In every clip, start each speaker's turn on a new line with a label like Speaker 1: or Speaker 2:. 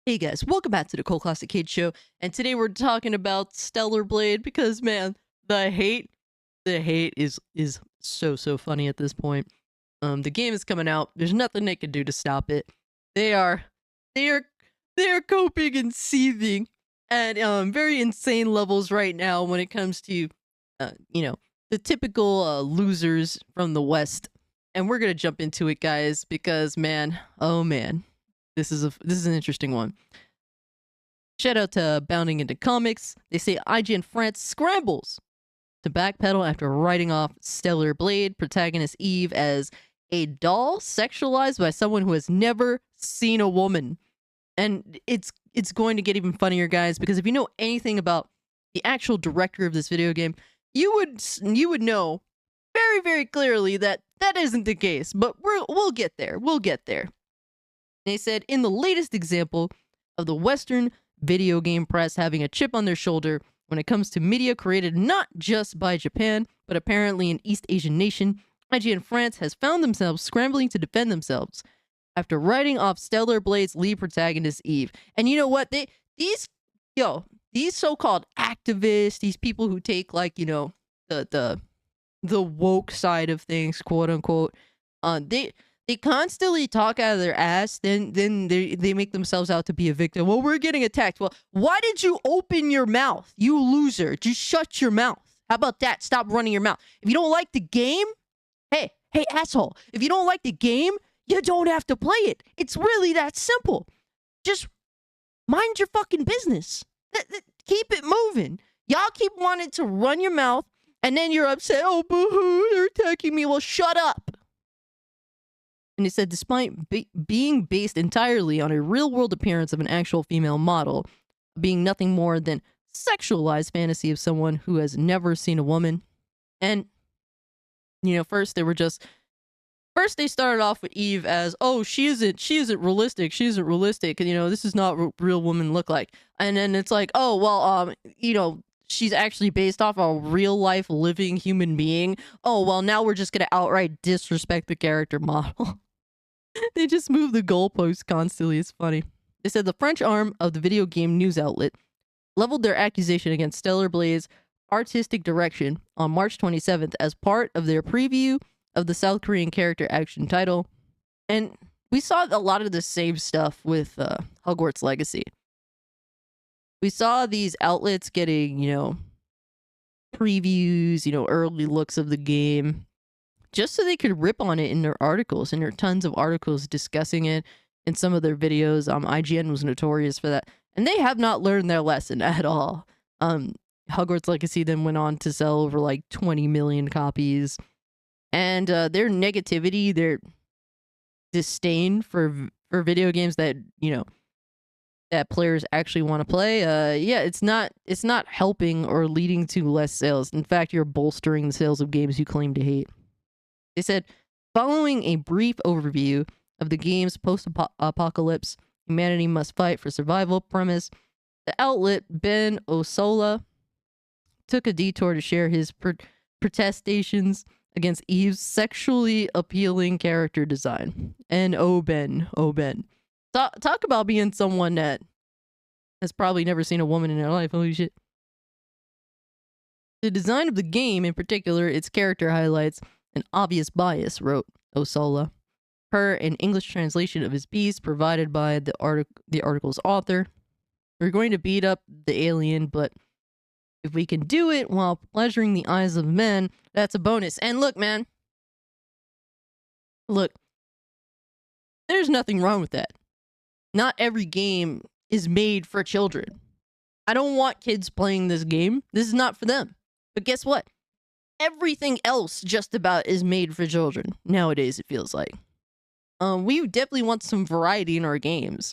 Speaker 1: Hey guys, welcome back to the Cole Classic Kid Show, and today we're talking about Stellar Blade because man, the hate is so funny at this point. The game is coming out. There's nothing they can do to stop it. They are they are they are coping and seething at very insane levels right now when it comes to the typical losers from the West. And we're gonna jump into it, guys, because man, oh man, this is an interesting one. Shout out to Bounding into Comics. They say IGN France scrambles to backpedal after writing off Stellar Blade protagonist Eve as a doll sexualized by someone who has never seen a woman. And it's going to get even funnier, guys, because if you know anything about the actual director of this video game, you would know very clearly that that isn't the case. But we'll get there. We'll get there. They said in the latest example of the Western video game press having a chip on their shoulder when it comes to media created not just by Japan, but apparently an East Asian nation, IGN France has found themselves scrambling to defend themselves after writing off Stellar Blade's lead protagonist Eve. And you know what? These so-called activists, these people who take like, the woke side of things, quote unquote, they constantly talk out of their ass, then they make themselves out to be a victim. Well, we're getting attacked. Well, why did you open your mouth? You loser. Just shut your mouth. How about that? Stop running your mouth. If you don't like the game, hey, asshole. If you don't like the game, you don't have to play it. It's really that simple. Just mind your fucking business. Keep it moving. Y'all keep wanting to run your mouth, and then you're upset. Oh, boo-hoo, they're attacking me. Well, shut up. And he said, despite being based entirely on a real-world appearance of an actual female model, being nothing more than sexualized fantasy of someone who has never seen a woman. And, first they started off with Eve as, oh, she isn't realistic. She isn't realistic. And, this is not what real women look like. And then it's like, oh, well, she's actually based off a real life living human being. Oh, well, now we're just going to outright disrespect the character model. They just move the goalposts constantly. It's funny. They said the French arm of the video game news outlet leveled their accusation against Stellar Blade's artistic direction on March 27th as part of their preview of the South Korean character action title. And we saw a lot of the same stuff with Hogwarts Legacy. We saw these outlets getting, previews, early looks of the game, just so they could rip on it in their articles, and there are tons of articles discussing it in some of their videos. IGN was notorious for that, and they have not learned their lesson at all. Hogwarts Legacy then went on to sell over like 20 million copies, and their negativity, their disdain for video games that that players actually want to play, it's not helping or leading to less sales. In fact, you're bolstering the sales of games you claim to hate. They said, following a brief overview of the game's post-apocalypse, humanity must fight for survival premise, the outlet Ben Osola took a detour to share his protestations against Eve's sexually appealing character design. And oh Ben. Talk about being someone that has probably never seen a woman in their life. Holy shit. The design of the game, in particular, its character highlights an obvious bias, wrote Osola, per an English translation of his piece provided by the article's author. We're going to beat up the alien, but if we can do it while pleasuring the eyes of men, that's a bonus. And look, man. Look. There's nothing wrong with that. Not every game is made for children. I don't want kids playing this game. This is not for them. But guess what? Everything else just about is made for children. Nowadays, it feels like. We definitely want some variety in our games.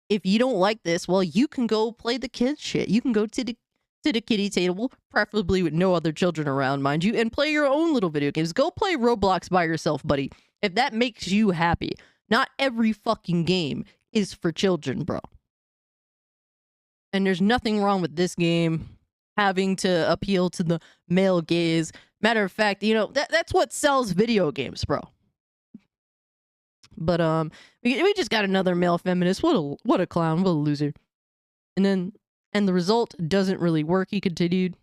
Speaker 1: If you don't like this, well, you can go play the kids shit. You can go to the kiddie table, preferably with no other children around, mind you, and play your own little video games. Go play Roblox by yourself, buddy. If that makes you happy. Not every fucking game is for children, bro. And there's nothing wrong with this game having to appeal to the male gaze. Matter of fact, that's what sells video games, bro. But we just got another male feminist. What a clown. What a loser. And the result doesn't really work, he continued.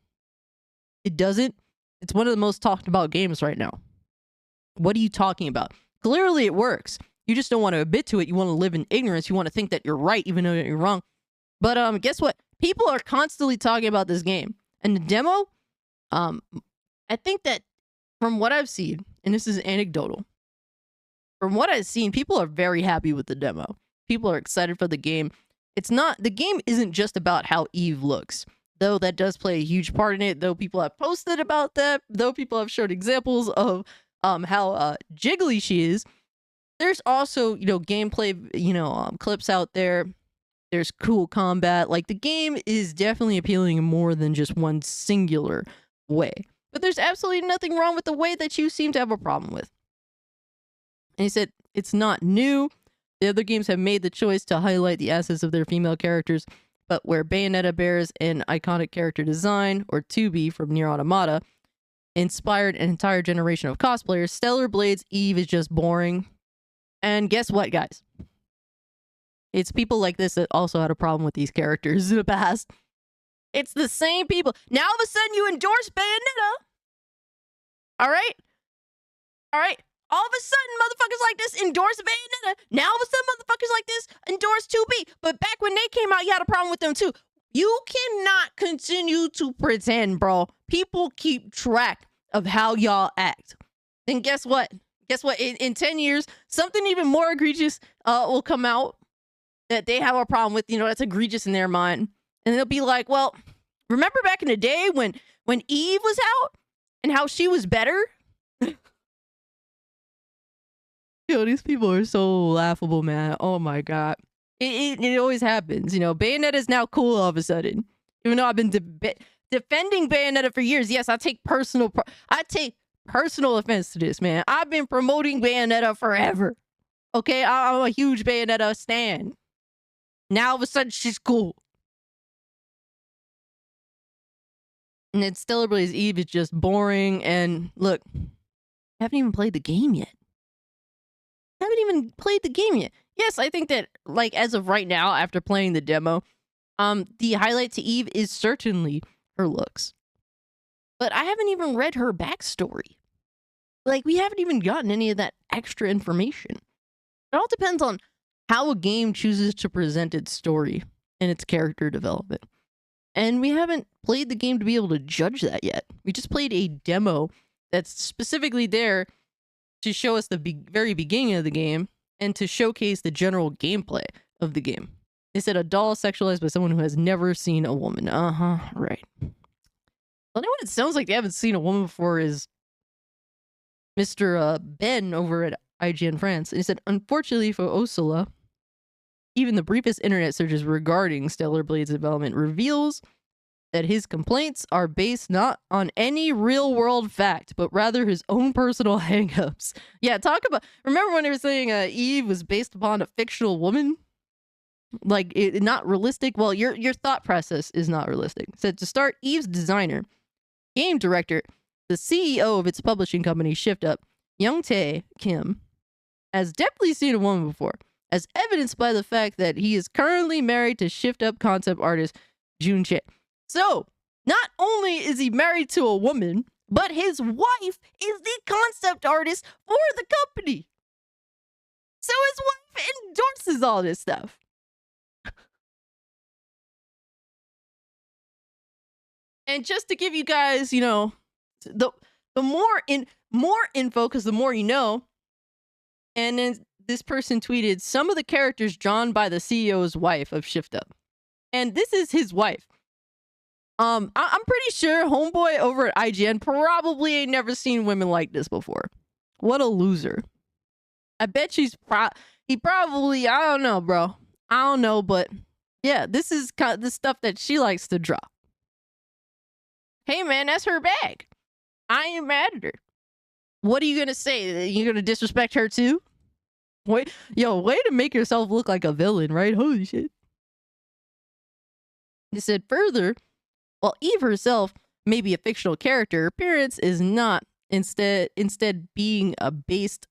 Speaker 1: It doesn't. It's one of the most talked about games right now. What are you talking about? Clearly it works. You just don't want to admit to it. You want to live in ignorance. You want to think that you're right even though you're wrong. But guess what? People are constantly talking about this game. And the demo, I think that from what I've seen, and this is anecdotal, from what I've seen, people are very happy with the demo. People are excited for the game. The game isn't just about how Eve looks, though that does play a huge part in it, though people have posted about that, though people have showed examples of how jiggly she is. There's also, gameplay, clips out there. There's cool combat. Like, the game is definitely appealing in more than just one singular way. But there's absolutely nothing wrong with the way that you seem to have a problem with. And he said, it's not new. The other games have made the choice to highlight the assets of their female characters, but where Bayonetta bears an iconic character design, or 2B from Nier Automata, inspired an entire generation of cosplayers, Stellar Blade's Eve is just boring. And guess what, guys? It's people like this that also had a problem with these characters in the past. It's the same people. Now all of a sudden you endorse Bayonetta. All right? All right? All of a sudden motherfuckers like this endorse Bayonetta. Now all of a sudden motherfuckers like this endorse 2B. But back when they came out, you had a problem with them too. You cannot continue to pretend, bro. People keep track of how y'all act. Then guess what? Guess what? In 10 years, something even more egregious will come out that they have a problem with, that's egregious in their mind. And they'll be like, well, remember back in the day when Eve was out and how she was better? These people are so laughable, man. Oh my God. It always happens. Bayonetta is now cool all of a sudden. Even though I've been defending Bayonetta for years. Yes, I take personal offense to this, man. I've been promoting Bayonetta forever. Okay, I'm a huge Bayonetta stan. Now all of a sudden she's cool. And then Stellar Blade's Eve is just boring. And look, I haven't even played the game yet. Yes, I think that, like, as of right now, after playing the demo, the highlight to Eve is certainly her looks. But I haven't even read her backstory. Like, we haven't even gotten any of that extra information. It all depends on how a game chooses to present its story and its character development. And we haven't played the game to be able to judge that yet. We just played a demo that's specifically there to show us the very beginning of the game and to showcase the general gameplay of the game. They said a doll sexualized by someone who has never seen a woman. Right. The only one it sounds like they haven't seen a woman before is Mr. Ben over at IGN France. And he said, unfortunately for Ursula, even the briefest internet searches regarding Stellar Blade's development reveals that his complaints are based not on any real-world fact, but rather his own personal hang-ups. Yeah, remember when they were saying Eve was based upon a fictional woman? Like, not realistic? Well, your thought process is not realistic. Said to start, Eve's designer, game director, the CEO of its publishing company, Shift Up, Young-tae Kim, has definitely seen a woman before, as evidenced by the fact that he is currently married to Shift Up concept artist Jun Chae. So, not only is he married to a woman, but his wife is the concept artist for the company. So his wife endorses all this stuff. And just to give you guys, the more info, because the more you know. And then this person tweeted, some of the characters drawn by the CEO's wife of Shift Up. And this is his wife. I'm pretty sure homeboy over at IGN probably ain't never seen women like this before. What a loser. I bet he probably, I don't know, bro. I don't know, but yeah, this is the stuff that she likes to draw. Hey, man, that's her bag. I ain't mad at her. What are you gonna say? You're gonna disrespect her too? Way to make yourself look like a villain, right? Holy shit. He said further, while Eve herself may be a fictional character, her appearance is not, instead being based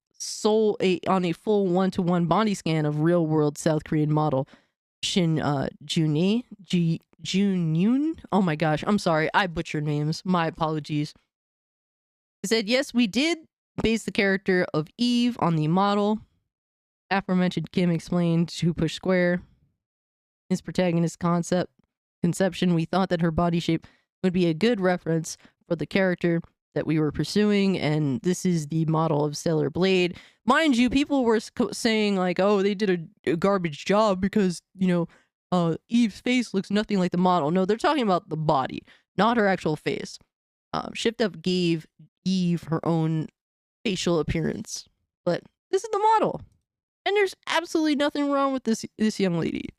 Speaker 1: on a full 1-to-1 body scan of real-world South Korean model Shin Junyoon. Oh my gosh, I'm sorry, I butcher names. My apologies. He said, yes, we did base the character of Eve on the model. Aforementioned Kim explained to Push Square his protagonist conception. We thought that her body shape would be a good reference for the character that we were pursuing, and this is the model of Stellar Blade. Mind you, people were saying like, oh, they did a garbage job because, you know, Eve's face looks nothing like the model. No, they're talking about the body, not her actual face. Shift Up gave Eve her own facial appearance, but this is the model, and there's absolutely nothing wrong with this young lady.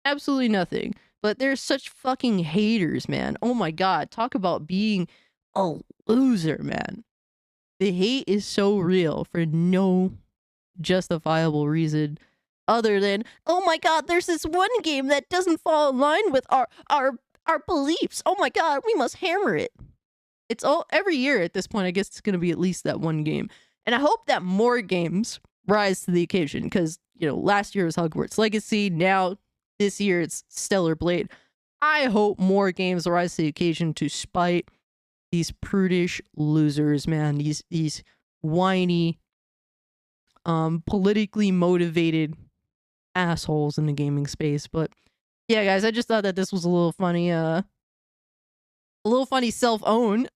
Speaker 1: Absolutely nothing. But there's such fucking haters, man. Oh my god, talk about being a loser, man. The hate is so real for no justifiable reason other than, oh my god, there's this one game that doesn't fall in line with our beliefs. Oh my god, we must hammer it. It's all every year at this point. I guess it's going to be at least that one game. And I hope that more games rise to the occasion, because, you know, last year was Hogwarts Legacy, now this year it's Stellar Blade. I hope more games rise to the occasion to spite these prudish losers, man. These whiny, politically motivated assholes in the gaming space. But yeah, guys, I just thought that this was a little funny, self-own.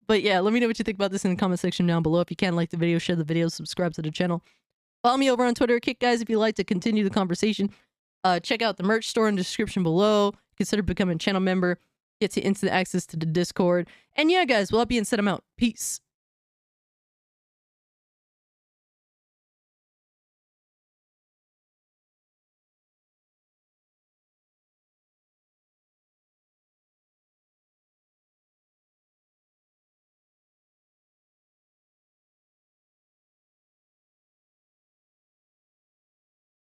Speaker 1: But yeah, let me know what you think about this in the comment section down below. If you can, like the video, share the video, subscribe to the channel. Follow me over on Twitter, Kick Guys, if you'd like to continue the conversation. Check out the merch store in the description below. Consider becoming a channel member. Get to instant access to the Discord. And yeah, guys, with that being said, I'm out. Peace.